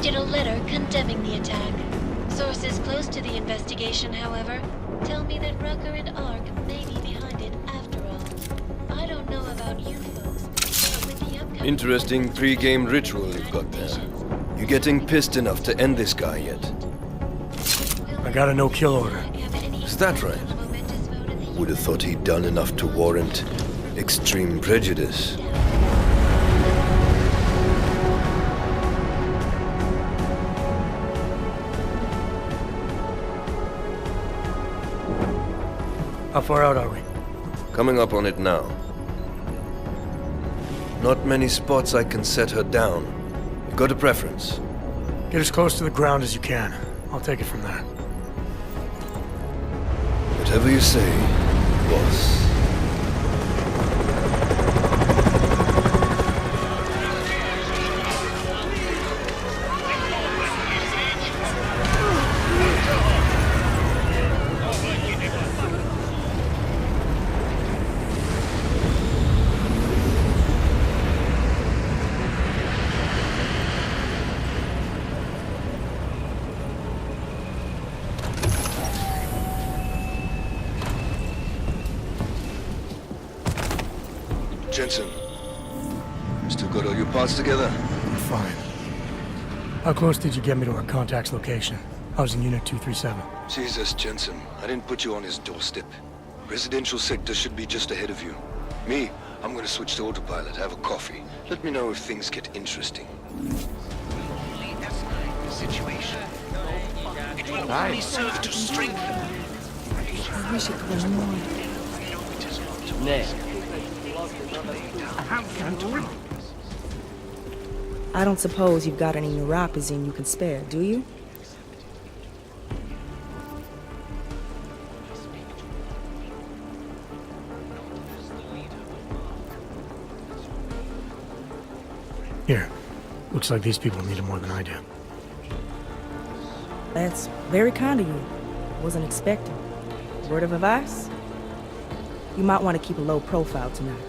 posted a letter condemning the attack. Sources close to the investigation, however, tell me that Rucker and Ark may be behind it after all. I don't know about you folks, but with the upcoming... Interesting pre-game ritual you've got there. You getting pissed enough to end this guy yet? I got a no-kill order. Is that right? Would have thought he'd done enough to warrant extreme prejudice. How far out are we? Coming up on it now. Not many spots I can set her down. You got a preference? Get as close to the ground as you can. I'll take it from there. Whatever you say, boss. Jensen, still got all your parts together? I'm fine. How close did you get me to our contact's location? I was in Unit 237. Jesus, Jensen, I didn't put you on his doorstep. Residential sector should be just ahead of you. Me, I'm gonna switch to autopilot, have a coffee. Let me know if things get interesting. Situation. It will only serve to strengthen. I wish it was more. I don't suppose you've got any neuropazine you can spare, do you? Here. Looks like these people need it more than I do. That's very kind of you. Wasn't expecting. Word of advice? You might want to keep a low profile tonight.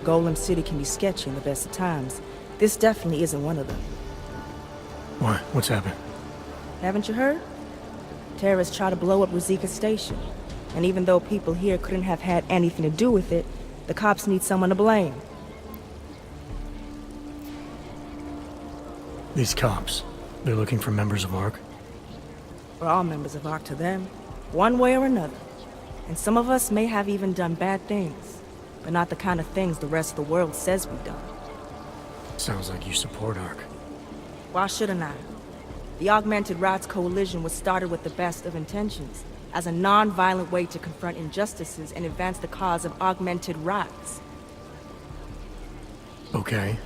Golem City can be sketchy in the best of times. This definitely isn't one of them. Why? What's happened? Haven't you heard? Terrorists tried to blow up Ruzika Station. And even though people here couldn't have had anything to do with it, the cops need someone to blame. These cops, they're looking for members of ARC? We're all members of ARC to them, one way or another. And some of us may have even done bad things, but not the kind of things the rest of the world says we've done. Sounds like you support ARC. Why shouldn't I? The Augmented Rights Coalition was started with the best of intentions, as a non-violent way to confront injustices and advance the cause of augmented rights. Okay.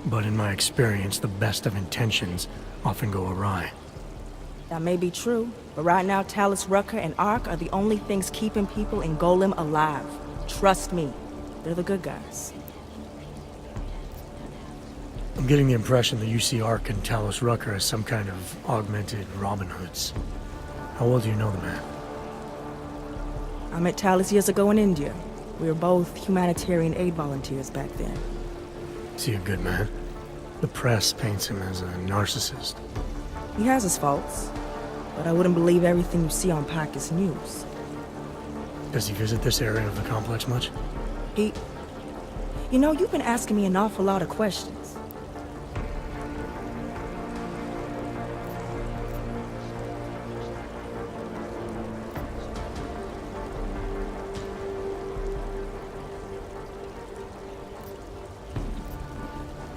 But in my experience, the best of intentions often go awry. That may be true, but right now Talus Rucker and ARC are the only things keeping people in Golem alive. Trust me, they're the good guys. I'm getting the impression that you see ARC and Talus Rucker as some kind of augmented Robin Hoods. How well do you know the man? I met Talus years ago in India. We were both humanitarian aid volunteers back then. Is he a good man? The press paints him as a narcissist. He has his faults, but I wouldn't believe everything you see on Pacus News. Does he visit this area of the complex much? You know, you've been asking me an awful lot of questions.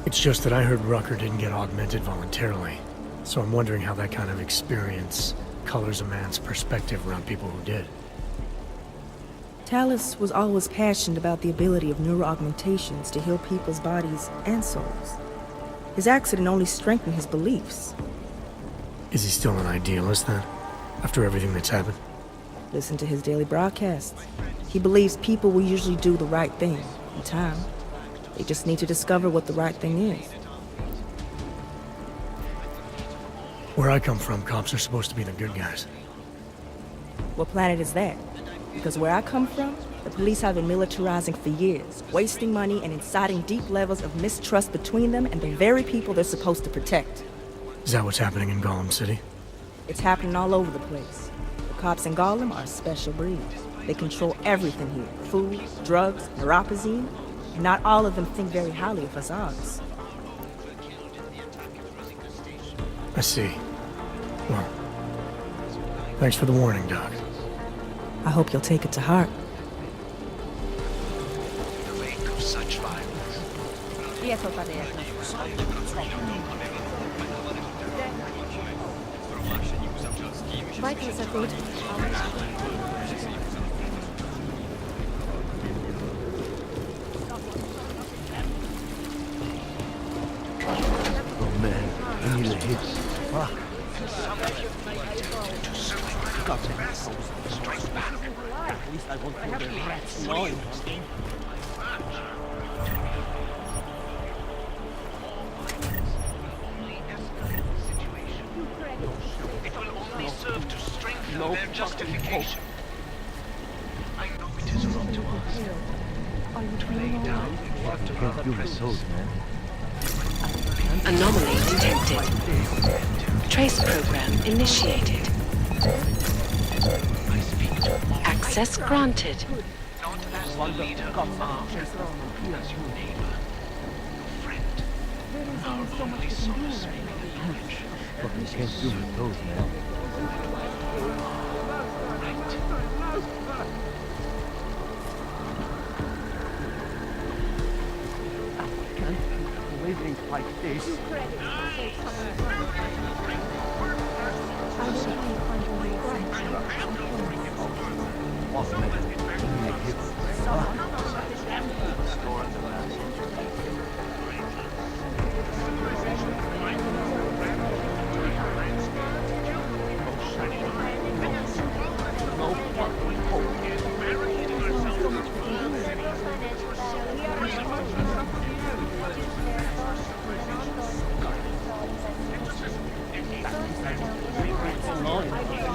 It's just that I heard Rucker didn't get augmented voluntarily, so I'm wondering how that kind of experience colors a man's perspective around people who did. Talus was always passionate about the ability of neuroaugmentations to heal people's bodies and souls. His accident only strengthened his beliefs. Is he still an idealist then, after everything that's happened? Listen to his daily broadcasts. He believes people will usually do the right thing in time. They just need to discover what the right thing is. Where I come from, cops are supposed to be the good guys. What planet is that? Because where I come from, the police have been militarizing for years, wasting money and inciting deep levels of mistrust between them and the very people they're supposed to protect. Is that what's happening in Golem City? It's happening all over the place. The cops in Golem are a special breed. They control everything here. Food, drugs, neuropazine. And not all of them think very highly of us Ogs. I see. Well, thanks for the warning, Doc. I hope you'll take it to heart. The wake of such violence. Vitals are good. Oh man, I need a hit. Fuck. Strike back. At least I won't feel their rats gnawing on me. It will only serve to strengthen their justification. I know it is wrong to us. To lay down the Can't do my toes, man. Anomaly detected. Trace program initiated. I speak to all Access granted. not as the leader of arms, as your neighbor, your friend, our only solace in the knowledge. Fucking can't do my toes, man. I can't keep living like this. What's the matter? Give me a hit. No fucking hope.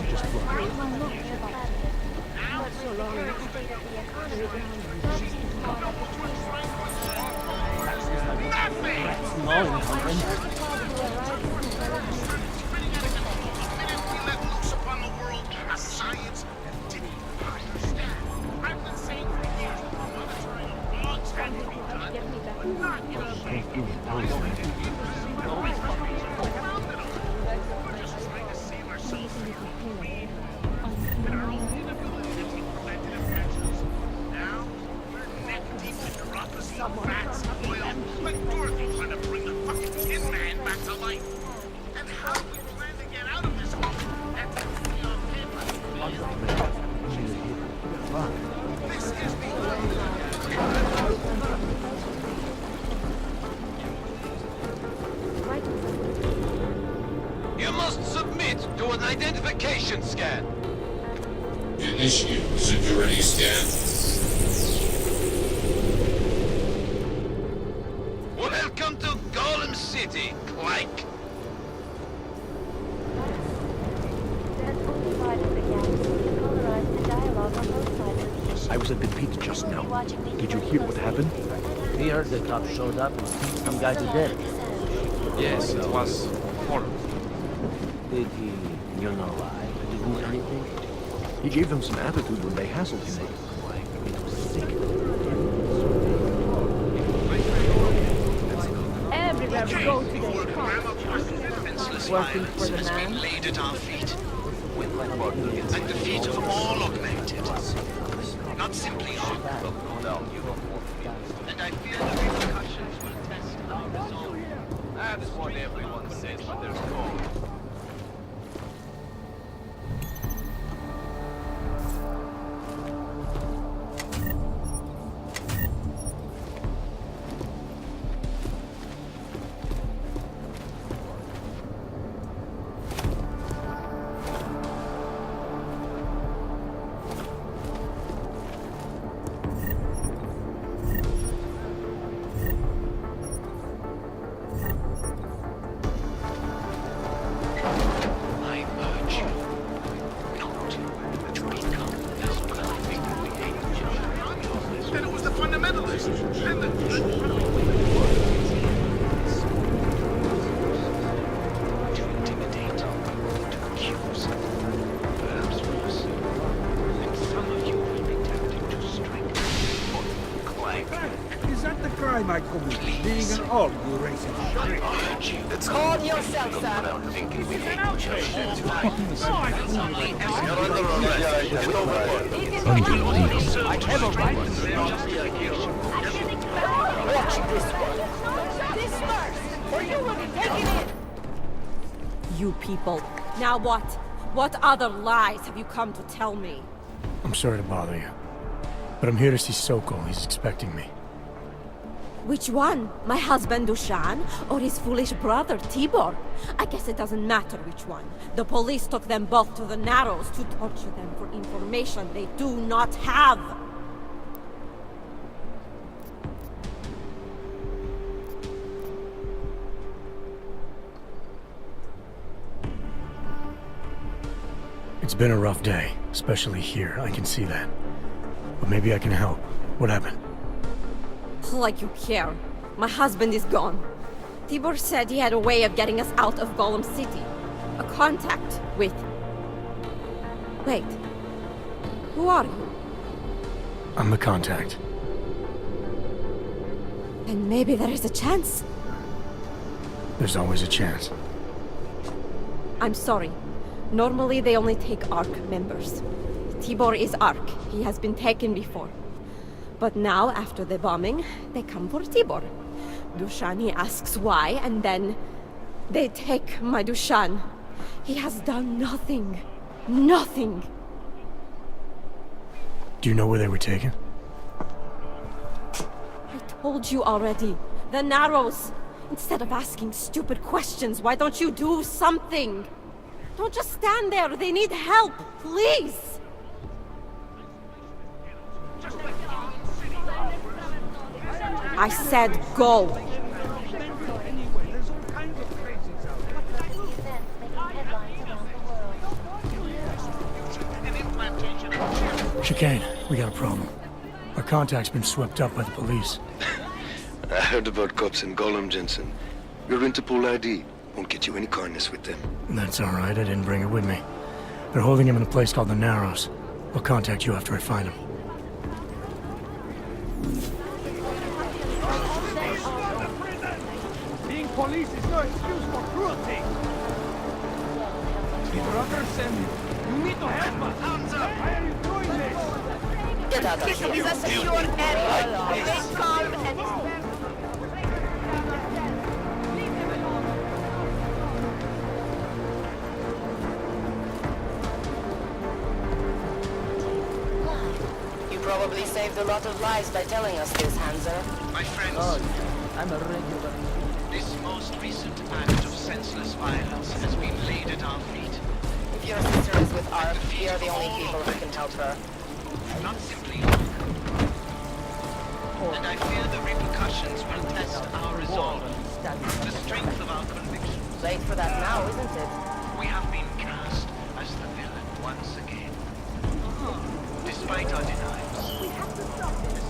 Just look. Rats gnawing on them. Can't do my toes, man. Like Dorothy trying to bring the fucking Tin Man back to life. And how we plan to get out of this hole? That's on paper. This is the You must submit to an identification scan. Initiate security scan. Welcome to Golem City, Clyke. I was at the pit just now. Did you hear what happened? We heard the cops showed up and beat some guy to death. Yes, it was horrible. Did he, lie? Did he do anything? He gave them some attitude when they hassled him. It was sick. Everywhere we go today, Senseless violence has been laid at our feet. At the feet of all augmented. Not simply our. And I fear the repercussions will test our resolve. That's what everyone says when there's gold. my community, being an all you racist shit. It's Call yourself, sir. without thinking we hate each other. I have a right to Watch this one. This first, or you will be taken in. You people. Now what? What other lies have you come to tell me? I'm sorry to bother you, but I'm here to see Sokol. He's expecting me. Which one? My husband Dushan, or his foolish brother Tibor? I guess it doesn't matter which one. The police took them both to the Narrows to torture them for information they do not have. It's been a rough day, especially here. I can see that. But maybe I can help. What happened? Like you care. My husband is gone. Tibor said he had a way of getting us out of Golem City. A contact with... Wait. Who are you? I'm the contact. Then maybe there is a chance. There's always a chance. I'm sorry. Normally they only take ARC members. Tibor is ARC. He has been taken before. But now, after the bombing, they come for Tibor. Dushani asks why, and then they take my Dushan. He has done nothing. Nothing. Do you know where they were taken? I told you already. The Narrows. Instead of asking stupid questions, why don't you do something? Don't just stand there. They need help. Please. I said go. Chicane, we got a problem. Our contact's been swept up by the police. I heard about cops in Golem, Jensen. Your Interpol ID won't get you any kindness with them. That's all right. I didn't bring it with me. They're holding him in a place called the Narrows. I'll contact you after I find him. Being police is no excuse for cruelty. Brother, send you. You need to help us. Why are you doing this? Get out of here. This is a secure area. Stay calm and... You probably saved a lot of lives by telling us this, Hanser. My friends, I'm a regular. this most recent act of senseless violence has been laid at our feet. If your sister is with ARC, we are the only people who can help her. Not simply and I fear the repercussions will test our resolve, the strength of our conviction. Late for that now, isn't it? We have been cast as the villain once again. Despite our denials,